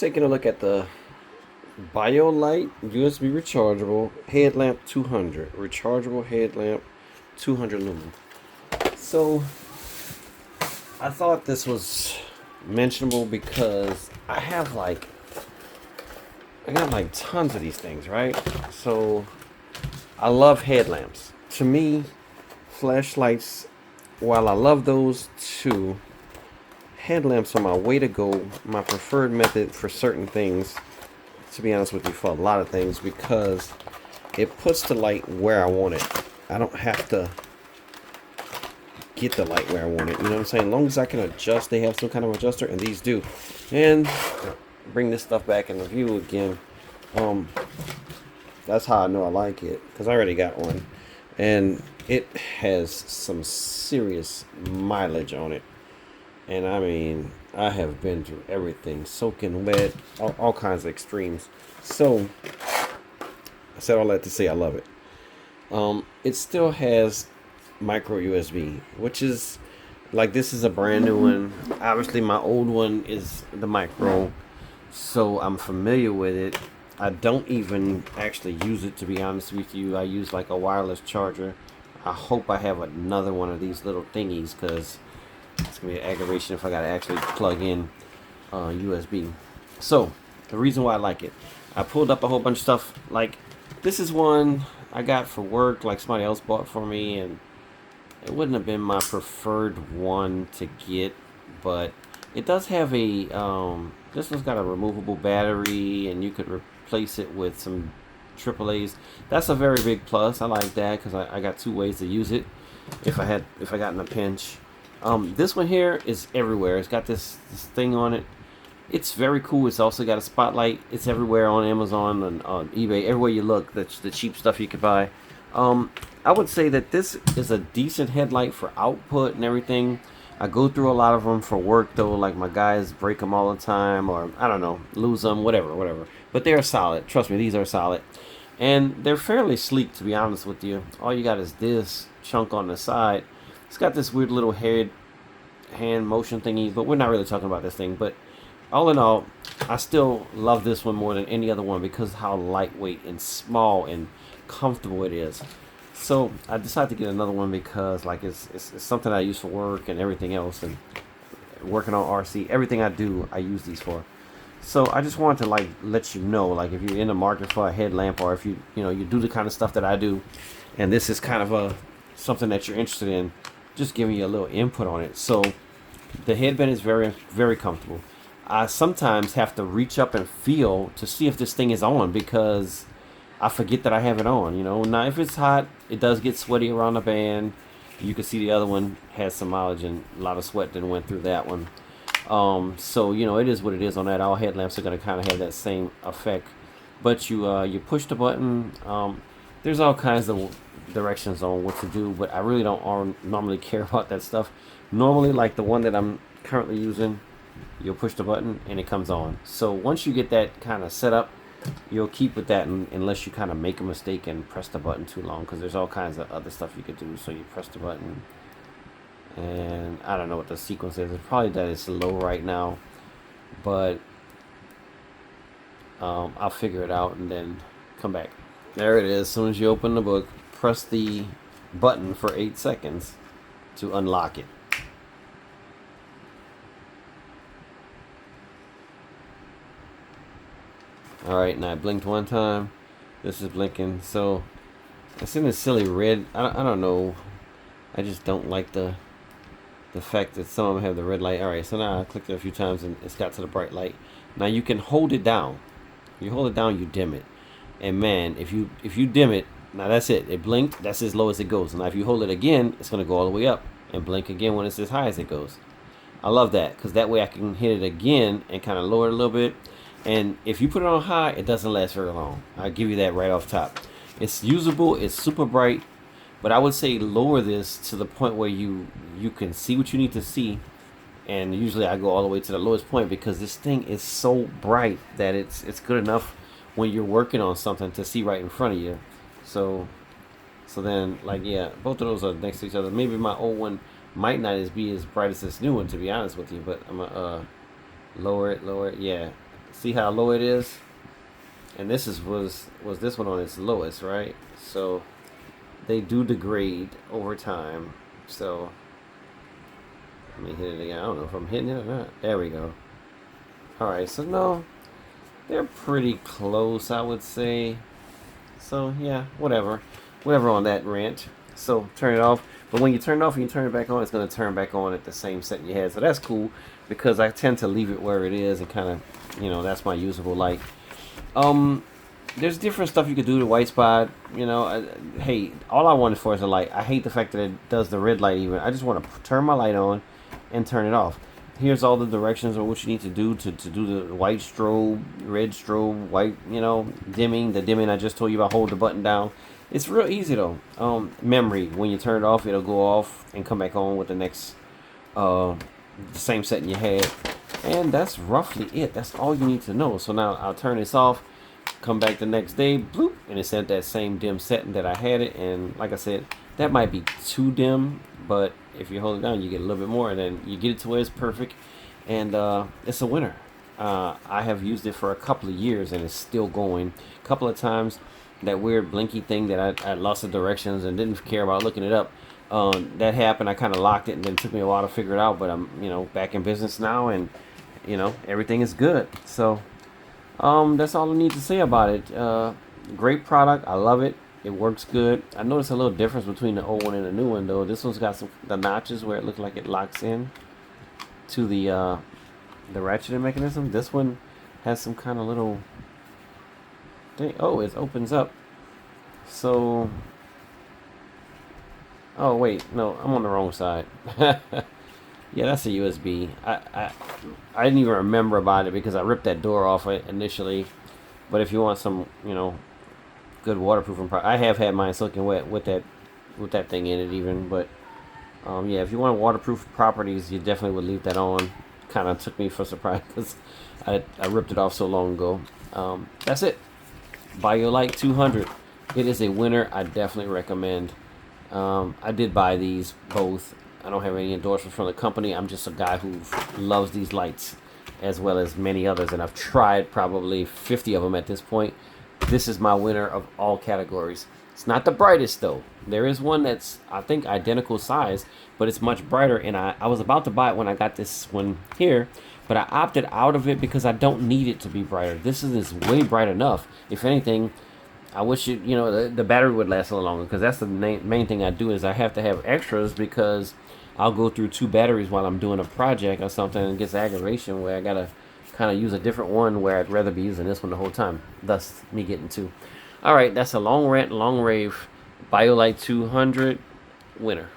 taking a look at the BioLite USB rechargeable headlamp 200. Rechargeable headlamp 200 lumen. So I thought this was mentionable because I got like tons of these things, right? So I love headlamps. To me, flashlights, while I love those too, headlamps are my way to go, my preferred method for certain things, to be honest with you, for a lot of things, because it puts the light where I want it. I don't have to get the light where I want it, you know what I'm saying? As long as I can adjust, they have some kind of adjuster, and these do. And bring this stuff back into view again. That's how I know I like it, because I already got one. And it has some serious mileage on it. And I mean, I have been through everything, soaking wet, all kinds of extremes. So, I said all that to say I love it. It still has micro USB, which is, like, this is a brand new one. Obviously, my old one is the micro, so I'm familiar with it. I don't even actually use it, to be honest with you. I use like a wireless charger. I hope I have another one of these little thingies, because it's gonna be an aggravation if I gotta actually plug in USB. So the reason why I like it, I pulled up a whole bunch of stuff. Like, this is one I got for work, like somebody else bought for me, and it wouldn't have been my preferred one to get, but it does have a this one's got a removable battery, and you could replace it with some AAA's. That's a very big plus. I like that because I got two ways to use it if I got in a pinch. This one here is everywhere. It's got this thing on it. It's very cool. It's also got a spotlight. It's everywhere on Amazon and on eBay. Everywhere you look, that's the cheap stuff you could buy. I would say that this is a decent headlight for output and everything. I go through a lot of them for work though. Like, my guys break them all the time, or I don't know, lose them, whatever. But they're solid. Trust me, these are solid. And they're fairly sleek, to be honest with you. All you got is this chunk on the side. It's got this weird little hand motion thingy, but we're not really talking about this thing. But all in all, I still love this one more than any other one because of how lightweight and small and comfortable it is. So I decided to get another one because, like, it's something I use for work and everything else, and working on RC, everything I do, I use these for. So I just wanted to, like, let you know, like, if you're in the market for a headlamp, or if you do the kind of stuff that I do, and this is kind of something that you're interested in, just giving you a little input on it. So the headband is very, very comfortable. I sometimes have to reach up and feel to see if this thing is on, because I forget that I have it on. Now if it's hot, it does get sweaty around the band. You can see the other one has some mileage, and a lot of sweat that went through that one. So it is what it is on that. All headlamps are going to kind of have that same effect. But you push the button. There's all kinds of directions on what to do, but I really don't normally care about that stuff. Normally, like the one that I'm currently using, you'll push the button and it comes on. So once you get that kind of set up, you'll keep with that, unless you kind of make a mistake and press the button too long, because there's all kinds of other stuff you could do. So you press the button, and I don't know what the sequence is. It's probably that it's low right now, but I'll figure it out and then come back. There it is. As soon as you open the book, press the button for 8 seconds to unlock it. Alright, and I blinked one time. This is blinking. So it's in this silly red. I don't know. I just don't like the fact that some of them have the red light. Alright, so now I clicked it a few times and it's got to the bright light. Now you can hold it down. You hold it down, you dim it. And man, if you dim it, now that's it. It blinked. That's as low as it goes. Now if you hold it again, it's going to go all the way up and blink again when it's as high as it goes. I love that, because that way I can hit it again and kind of lower it a little bit. And if you put it on high, it doesn't last very long. I'll give you that right off top. It's usable. It's super bright. But I would say lower this to the point where you can see what you need to see. And usually I go all the way to the lowest point, because this thing is so bright that it's good enough when you're working on something to see right in front of you. So then, like, yeah, both of those are next to each other. Maybe my old one might not be as bright as this new one, to be honest with you. But I'm going to lower it. Yeah. See how low it is? And this was this one on its lowest, right? So they do degrade over time. So let me hit it again. I don't know if I'm hitting it or not. There we go. Alright, so no, they're pretty close, I would say. So yeah, whatever on that rant. So turn it off. But when you turn it off and you turn it back on, it's going to turn back on at the same setting you had. So that's cool, because I tend to leave it where it is and kind of, that's my usable light. There's different stuff you could do to white spot. Hey, all I wanted for is a light. I hate the fact that it does the red light even. I just want to turn my light on and turn it off. Here's all the directions of what you need to do to do the white strobe, red strobe, white, dimming. The dimming I just told you about, hold the button down. It's real easy though. Memory, when you turn it off, it'll go off and come back on with the next, the same setting you had. And that's roughly it. That's all you need to know. So now I'll turn this off, come back the next day, bloop, and it's at that same dim setting that I had it. And like I said, that might be too dim, but if you hold it down, you get a little bit more, and then you get it to where it's perfect. And it's a winner. I have used it for a couple of years, and it's still going. A couple of times, that weird blinky thing that I lost the directions and didn't care about looking it up. That happened. I kind of locked it, and then it took me a while to figure it out. But I'm, back in business now, and everything is good. So that's all I need to say about it. Great product. I love it. It works good. I noticed a little difference between the old one and the new one, though. This one's got the notches where it looks like it locks in to the ratcheting mechanism. This one has some kind of little thing. Oh, it opens up. So, oh wait, no, I'm on the wrong side. Yeah, that's a USB. I didn't even remember about it because I ripped that door off initially. But if you want some, good waterproofing I have had mine soaking wet with that thing in it even. But yeah, if you want waterproof properties, you definitely would leave that on. Kind of took me for surprise because I ripped it off so long ago. That's it. BioLite 200. It is a winner. I definitely recommend. I did buy these both. I don't have any endorsements from the company. I'm just a guy who loves these lights as well as many others, and I've tried probably 50 of them at this point. This is my winner of all categories. It's not the brightest though. There is one that's, I think, identical size, but it's much brighter, and I was about to buy it when I got this one here, but I opted out of it because I don't need it to be brighter. This is way bright enough. If anything, I wish the battery would last a little longer, because that's the main thing I do is I have to have extras, because I'll go through 2 batteries while I'm doing a project or something, and it gets aggravation where I gotta kind of use a different one where I'd rather be using this one the whole time. Thus me getting 2. All right, that's a long rant, long rave. BioLite 200 winner.